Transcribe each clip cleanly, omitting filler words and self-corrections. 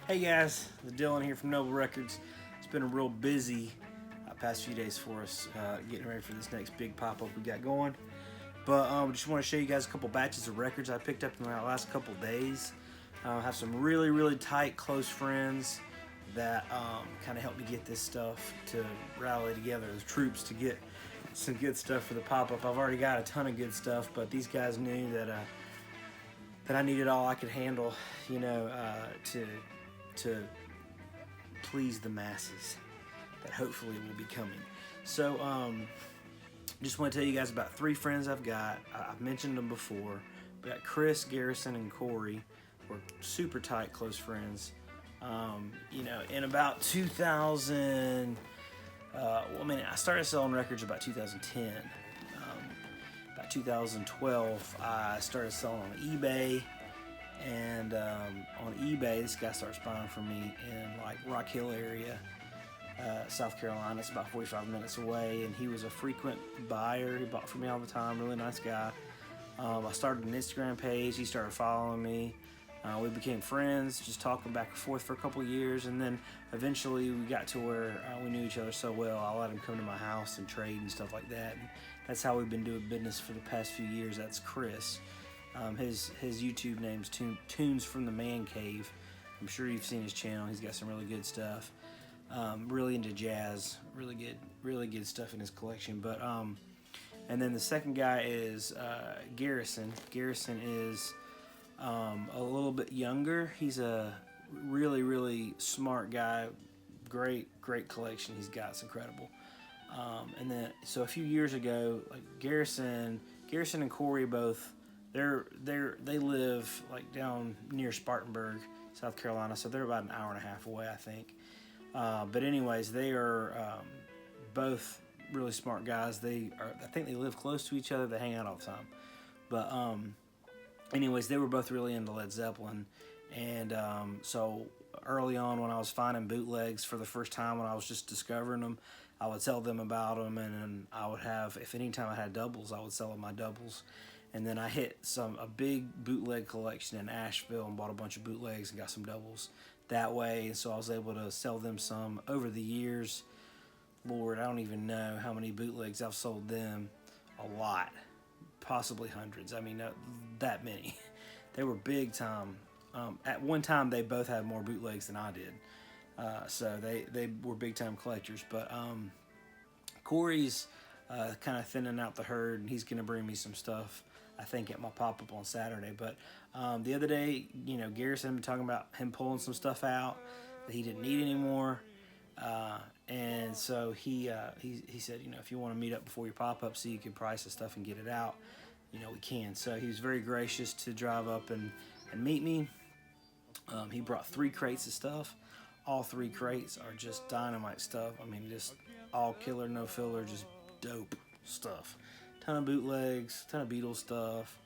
Hey guys, it's Dylan here from Noble Records. It's been a real busy past few days for us, getting ready for this next big pop-up we got going. But just want to show you guys a couple batches of records I picked up in the last couple days. I have some really tight, close friends that kind of helped me get this stuff to rally together as troops to get some good stuff for the pop-up. I've already got a ton of good stuff, but these guys knew that I needed all I could handle, you know, to please the masses that hopefully will be coming. So just want to tell you guys about three friends I've got. I've mentioned them before. We got Chris, Garrison, and Corey. We're super tight, close friends. You know, in about 2000, I started selling records about 2010. About 2012, I started selling on eBay. And on eBay, this guy starts buying from me in like Rock Hill area, South Carolina. It's about 45 minutes away, and he was a frequent buyer. He bought from me all the time. Really nice guy. I started an Instagram page. He started following me. We became friends, just talking back and forth for a couple of years, and then eventually we got to where we knew each other so well. I let him come to my house and trade and stuff like that. And that's how we've been doing business for the past few years. That's Chris. His YouTube name's Tunes from the Man Cave. I'm sure you've seen his channel. He's got some really good stuff. Really into jazz. Really good stuff in his collection. But and then the second guy is Garrison. Garrison is a little bit younger. He's a really smart guy. Great collection he's got. It's incredible. And then so a few years ago, like Garrison and Corey both. They live like down near Spartanburg, South Carolina, so they're about an hour and a half away, I think. But anyways, they are both really smart guys. I think they live close to each other. They hang out all the time. But anyways, they were both really into Led Zeppelin, and so early on when I was finding bootlegs for the first time, when I was just discovering them, I would tell them about them, and I would have, if anytime I had doubles, I would sell them my doubles. And then I hit a big bootleg collection in Asheville and bought a bunch of bootlegs and got some doubles that way. And so I was able to sell them some over the years. Lord, I don't even know how many bootlegs I've sold them. A lot. Possibly hundreds. I mean, that many. They were big time. At one time, they both had more bootlegs than I did. So they were big time collectors. But Corey's kind of thinning out the herd, and he's going to bring me some stuff, I think, at my pop-up on Saturday. But the other day, you know, Garrison been talking about him pulling some stuff out that he didn't need anymore. And so he said, you know, if you want to meet up before your pop-up so you can price the stuff and get it out, you know, we can. So he was very gracious to drive up and meet me. He brought 3 crates of stuff. All 3 crates are just dynamite stuff. I mean, just all killer, no filler, just dope stuff. Ton of bootlegs, ton of Beatles stuff,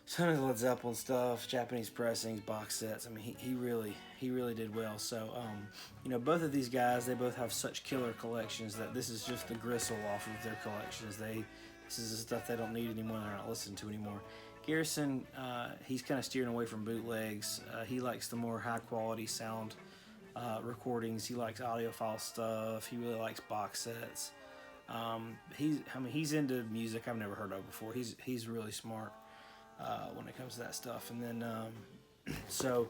ton of Led Zeppelin stuff, Japanese pressings, box sets. I mean, he really did well. So, you know, both of these guys, they both have such killer collections that this is just the gristle off of their collections. This is the stuff they don't need anymore. They're not listening to anymore. Garrison, he's kind of steering away from bootlegs. He likes the more high quality sound recordings. He likes audiophile stuff. He really likes box sets. He's into music I've never heard of before. He's really smart when it comes to that stuff. And then so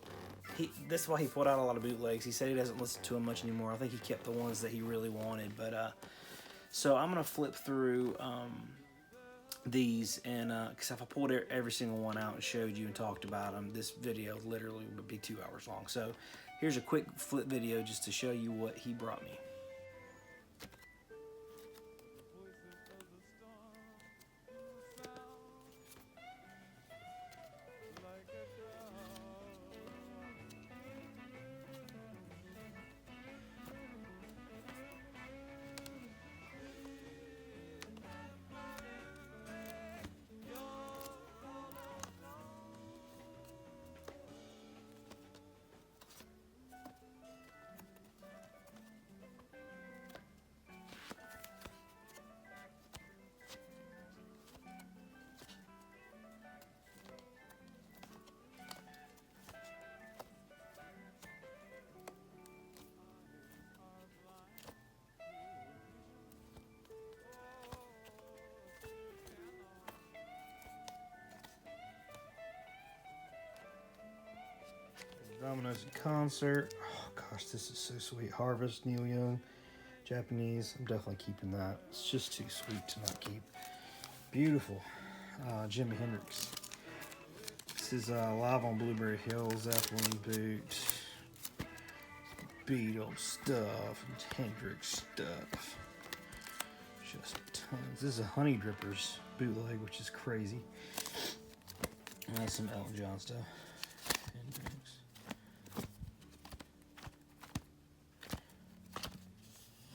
that's why he put out a lot of bootlegs. He said he doesn't listen to them much anymore. I think he kept the ones that he really wanted. But so I'm gonna flip through these, and because if I pulled every single one out and showed you and talked about them, this video literally would be 2 hours long. So here's a quick flip video just to show you what he brought me. Domino's in Concert. Oh gosh, this is so sweet. Harvest, Neil Young, Japanese. I'm definitely keeping that. It's just too sweet to not keep. Beautiful. Jimi Hendrix. This is live on Blueberry Hill, Zeppelin boot. Beatles stuff and Hendrix stuff. Just tons. This is a Honey Drippers bootleg, which is crazy. And that's some Elton John stuff. Hendrix.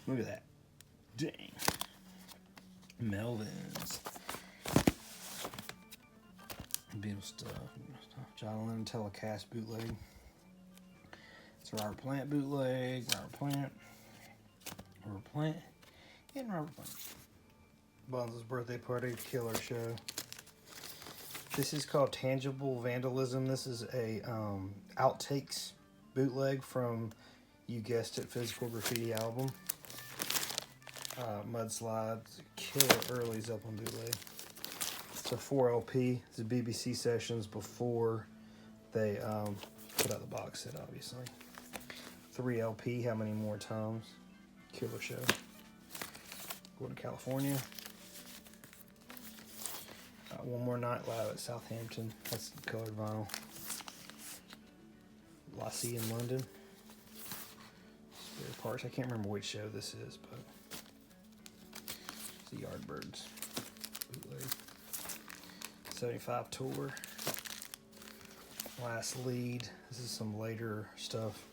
Look at that. Dang. Melvins. Beatles stuff. John Lennon Telecast bootleg. It's a Robert Plant bootleg. Robert Plant. And Robert Plant. Bonzo's Birthday Party Killer Show. This is called Tangible Vandalism. This is a outtakes bootleg from, you guessed it, Physical Graffiti album. Mudslides, killer early Zeppelin bootleg. It's a 4 LP. It's a BBC sessions before they put out the box set, obviously. 3 LP, How Many More Times? Killer show. Going to California. One More Night live at Southampton. That's colored vinyl. Lassie in London. Spare parts. I can't remember which show this is, but it's the Yardbirds bootleg. 75 tour. Last lead. This is some later stuff.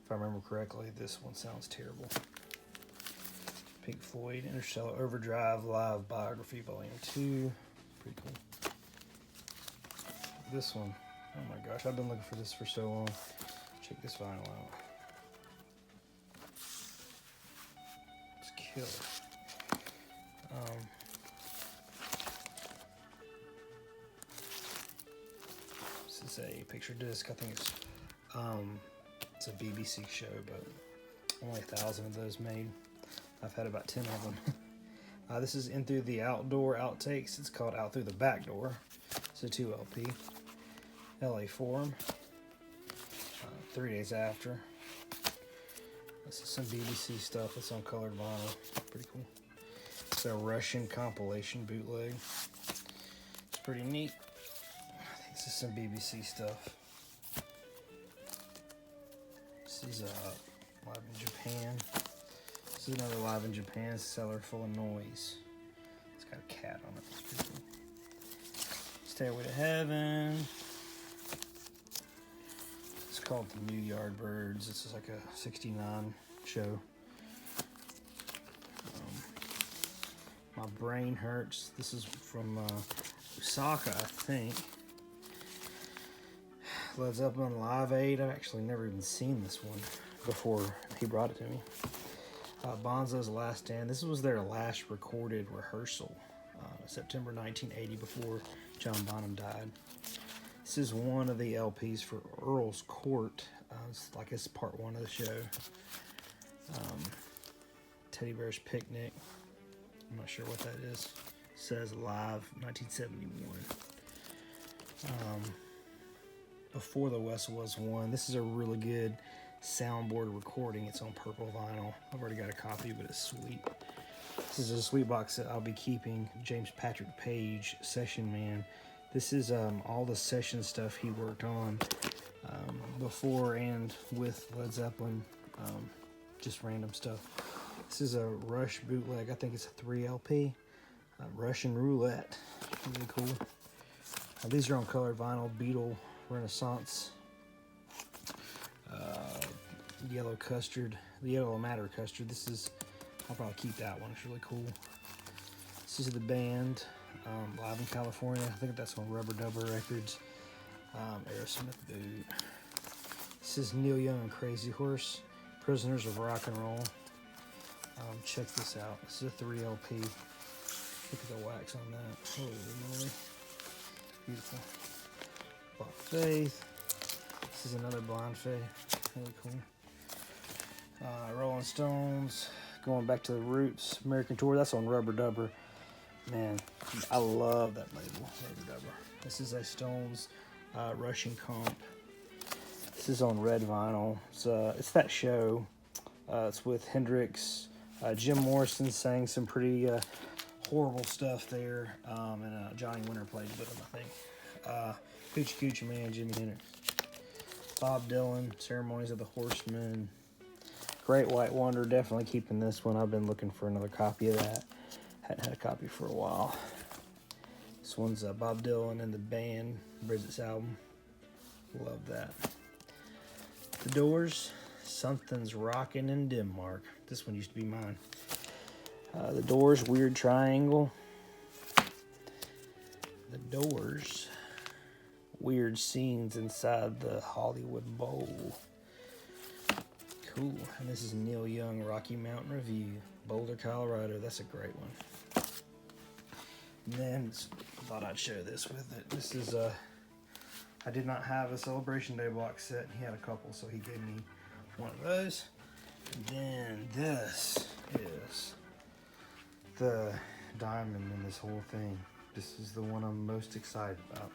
If I remember correctly, this one sounds terrible. Pink Floyd, Interstellar Overdrive Live Biography Volume 2. Pretty cool. This one, oh my gosh, I've been looking for this for so long. Check this vinyl out. It's killer. This is a picture disc. I think it's a BBC show, but only 1,000 of those made. I've had about 10 of them. This is In Through the Outdoor Outtakes. It's called Out Through the Back Door. It's a 2 LP. LA Forum. 3 Days After. This is some BBC stuff that's on colored vinyl. Pretty cool. It's a Russian compilation bootleg. It's pretty neat. I think this is some BBC stuff. This is live in Japan. This is another live in Japan Cellar Full of Noise. It's got a cat on it. It's pretty cool. Stairway to Heaven. It's called The New Yardbirds. This is like a 69 show. My Brain Hurts. This is from Osaka, I think. Led Zeppelin Live Aid. I've actually never even seen this one before he brought it to me. Bonzo's Last Stand. This was their last recorded rehearsal, September 1980, before John Bonham died. This is one of the LPs for Earl's Court. It's like it's part 1 of the show. Teddy Bear's Picnic. I'm not sure what that is. It says live 1971. Before the West Was One. This is a really good soundboard recording. It's on purple vinyl. I've already got a copy, but it's sweet. This is a sweet box that I'll be keeping. James Patrick Page, Session Man. This is all the session stuff he worked on before and with Led Zeppelin. Just random stuff. This is a Rush bootleg. I think it's a 3 LP. Russian Roulette. Really cool. These are on colored vinyl. Beatle Renaissance. Yellow Custard. The Yellow Matter Custard. This is, I'll probably keep that one. It's really cool. This is the band. Live in California. I think that's on Rubber Dubber Records. Aerosmith boot. This is Neil Young and Crazy Horse. Prisoners of Rock and Roll. Check this out. This is a 3 LP. Look at the wax on that. Holy moly. Beautiful. Blind Faith. This is another Blind Faith. Really cool. Rolling Stones. Going back to the roots. American Tour. That's on Rubber Dubber. Man, I love that label. Rubber Dubber. This is a Stones Russian comp. This This is on red vinyl. It's that show. It's with Hendrix. Jim Morrison sang some pretty horrible stuff there, and Johnny Winter played with him, I think. Coochie Coochie Man, Jimi Hendrix. Bob Dylan, Ceremonies of the Horsemen. Great White Wonder, definitely keeping this one. I've been looking for another copy of that. Hadn't had a copy for a while. This one's Bob Dylan and the band, Bridget's album. Love that. The Doors, Something's Rockin' in Denmark. This one used to be mine. The Doors, Weird Triangle. The Doors, Weird Scenes Inside the Hollywood Bowl. Cool. And this is Neil Young, Rocky Mountain Review, Boulder, Colorado. That's a great one. And then I thought I'd share this with it. This is I did not have a Celebration Day box set. He had a couple, so he gave me one of those. And then this is the diamond in this whole thing. This is the one I'm most excited about.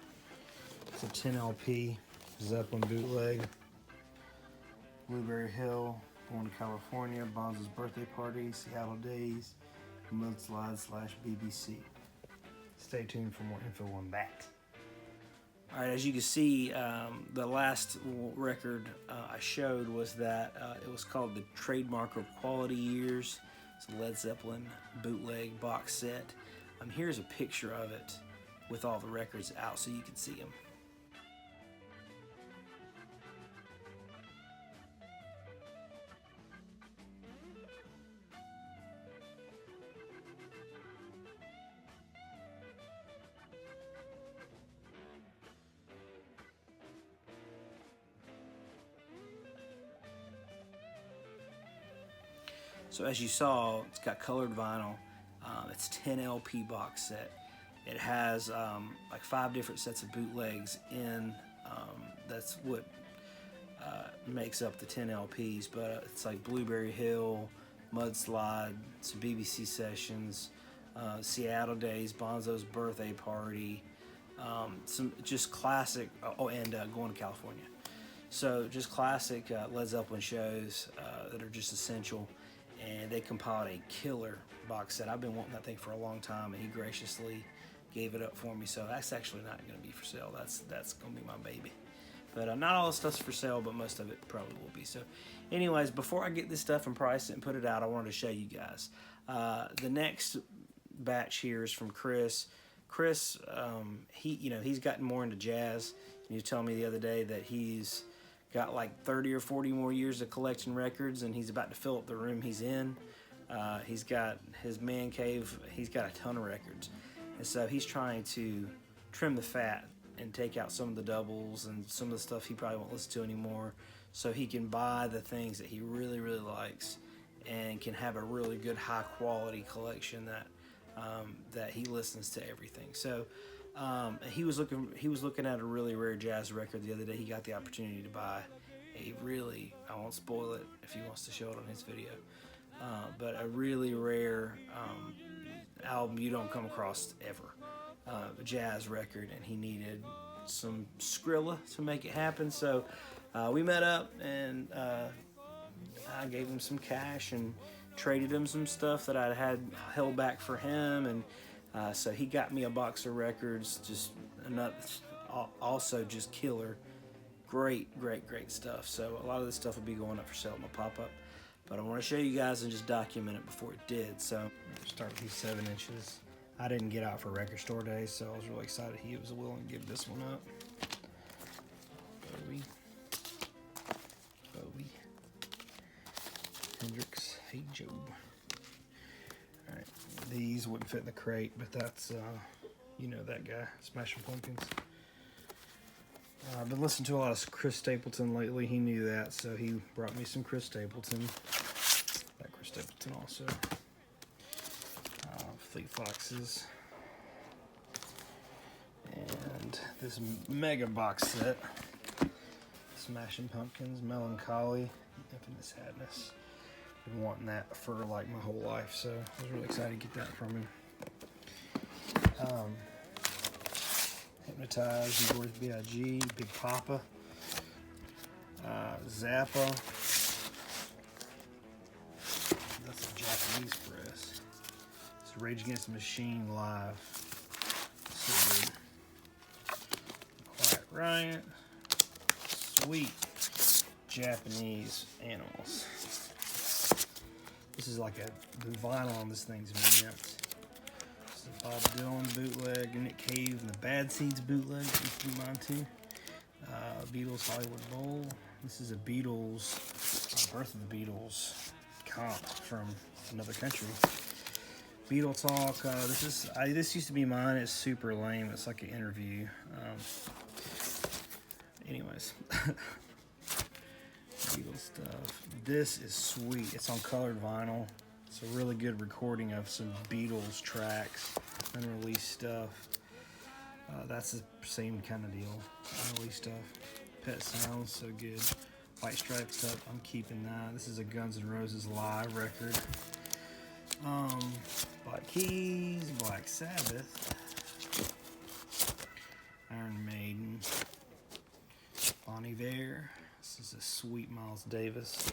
It's a 10 LP Zeppelin bootleg. Blueberry Hill, Going to California, Bonzo's Birthday Party, Seattle Days, Mudslide / BBC. Stay tuned for more info on that. All right, as you can see, the last record I showed was that it was called the Trademark of Quality Years. It's a Led Zeppelin bootleg box set. Here's a picture of it with all the records out so you can see them. So as you saw, it's got colored vinyl. It's 10 LP box set. It has like 5 different sets of bootlegs in. That's what makes up the 10 LPs. But it's like Blueberry Hill, Mudslide, some BBC sessions, Seattle Days, Bonzo's Birthday Party, some just classic. And Going to California. So just classic Led Zeppelin shows that are just essential. And they compiled a killer box set. I've been wanting that thing for a long time, and he graciously gave it up for me. So that's actually not going to be for sale. That's going to be my baby. But not all the stuff's for sale, but most of it probably will be. So anyways, before I get this stuff and price it and put it out, I wanted to show you guys. The next batch here is from Chris. Chris, he's gotten more into jazz. He was telling me the other day that he's got like 30 or 40 more years of collecting records, and he's about to fill up the room he's in. He's got his man cave. He's got a ton of records, and so he's trying to trim the fat and take out some of the doubles and some of the stuff he probably won't listen to anymore, so he can buy the things that he really, really likes and can have a really good high quality collection that he listens to everything. So he was looking at a really rare jazz record the other day. He got the opportunity to buy a really, I won't spoil it if he wants to show it on his video, but a really rare album you don't come across ever, a jazz record, and he needed some Skrilla to make it happen. So we met up, and I gave him some cash and traded him some stuff that I had held back for him, and so he got me a box of records, just another, also just killer, great stuff. So a lot of this stuff will be going up for sale at my pop-up, but I want to show you guys and just document it before it did. So start with these 7 inches. I didn't get out for record store day, so I was really excited he was willing to give this one up. Bowie, Hendrix, Hey Joe. Alright, these wouldn't fit in the crate, but that's, that guy, Smashing Pumpkins. I've been listening to a lot of Chris Stapleton lately. He knew that, so he brought me some Chris Stapleton. That Chris Stapleton also. Fleet Foxes. And this mega box set. Smashing Pumpkins, Melancholy, Infinite Sadness. Been wanting that for like my whole life, so I was really excited to get that from him. Hypnotized, Boys B.I.G., Big Papa. Zappa. That's a Japanese press. It's Rage Against the Machine live. So good. Quiet Riot. Sweet Japanese Animals. This is like the vinyl on this thing's mint. This is a Bob Dylan bootleg, Nick Cave and the Bad Seeds bootleg. Used to be mine too. Beatles Hollywood Bowl. This is a Beatles, Birth of the Beatles comp from another country. Beatle Talk. This used to be mine. It's super lame. It's like an interview. Anyways, Beatles stuff. This is sweet. It's on colored vinyl. It's a really good recording of some Beatles tracks, unreleased stuff. That's the same kind of deal. Unreleased stuff. Pet Sounds, so good. White Stripes stuff, I'm keeping that. This is a Guns N' Roses live record. Black Keys, Black Sabbath, Iron Maiden, Bon Iver. This is a sweet Miles Davis.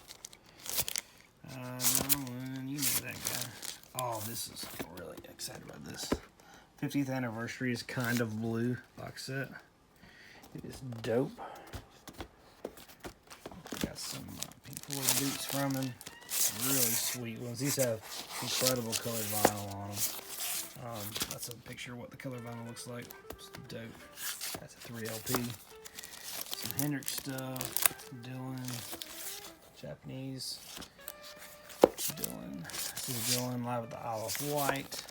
You know that guy. Oh, I'm really excited about this. 50th anniversary is Kind of Blue box set. It is dope. Got some Pink Floyd boots from him. Really sweet ones. These have incredible colored vinyl on them. That's a picture of what the colored vinyl looks like. It's dope. That's a 3LP. Some Hendrix stuff. Dylan. Japanese. Dylan. This is Dylan live with the Isle of Wight.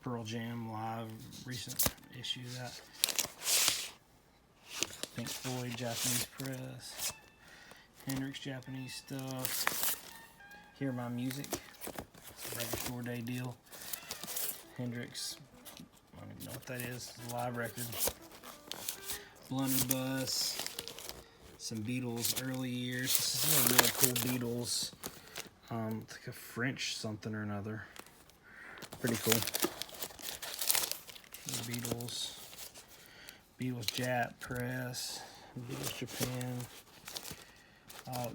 Pearl Jam live, recent issue of that. Pink Floyd Japanese press. Hendrix Japanese stuff. Hear My Music. Record store day deal. Hendrix. I don't even know what that is. It's a live record. Blunderbuss. Some Beatles early years. This is a really cool Beatles. It's like a French something or another. Pretty cool. Beatles Jap press, Beatles Japan,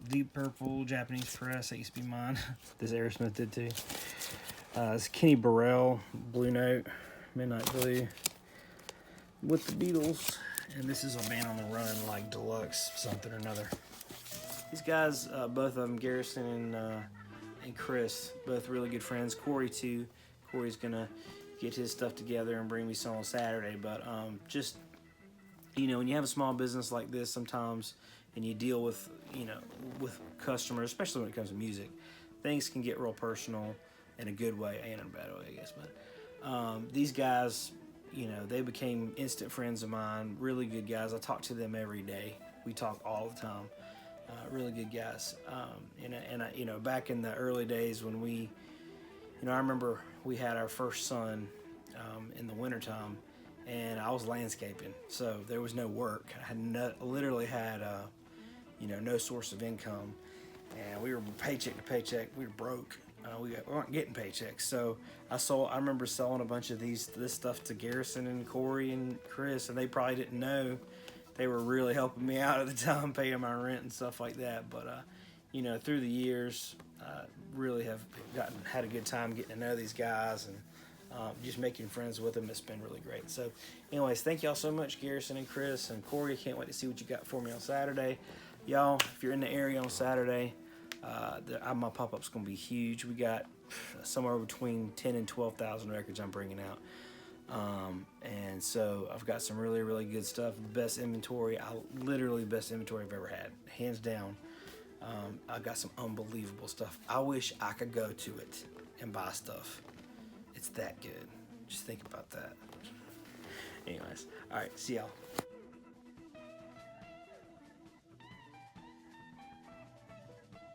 Deep Purple Japanese press, that used to be mine. This Aerosmith did too. It's Kenny Burrell Blue Note, Midnight Blue with the Beatles, and this is a Band on the Run like deluxe something or another. These guys, both of them, Garrison and Chris, both really good friends. Corey too. Corey's gonna get his stuff together and bring me some on Saturday. But just, you know, when you have a small business like this sometimes and you deal with, you know, with customers, especially when it comes to music, things can get real personal in a good way and in a bad way, I guess. But these guys, you know, they became instant friends of mine, really good guys. I talk to them every day. We talk all the time. Really good guys. You know, back in the early days when we, you know, I remember we had our first son in the wintertime, and I was landscaping, so there was no work. I had literally had, you know, no source of income, and we were paycheck to paycheck. We were broke. We weren't getting paychecks, so I remember selling a bunch of this stuff to Garrison and Corey and Chris, and they probably didn't know they were really helping me out at the time, paying my rent and stuff like that. But you know, through the years, really have had a good time getting to know these guys and just making friends with them. It's been really great. So anyways, thank y'all so much, Garrison and Chris and Corey. Can't wait to see what you got for me on Saturday. Y'all, if you're in the area on Saturday, my pop-up's going to be huge. We got somewhere between 10 and 12,000 records I'm bringing out. And so I've got some really, really good stuff. Best inventory, literally best inventory I've ever had, hands down. I've got some unbelievable stuff. I wish I could go to it and buy stuff. It's that good. Just think about that. Anyways, all right, see y'all.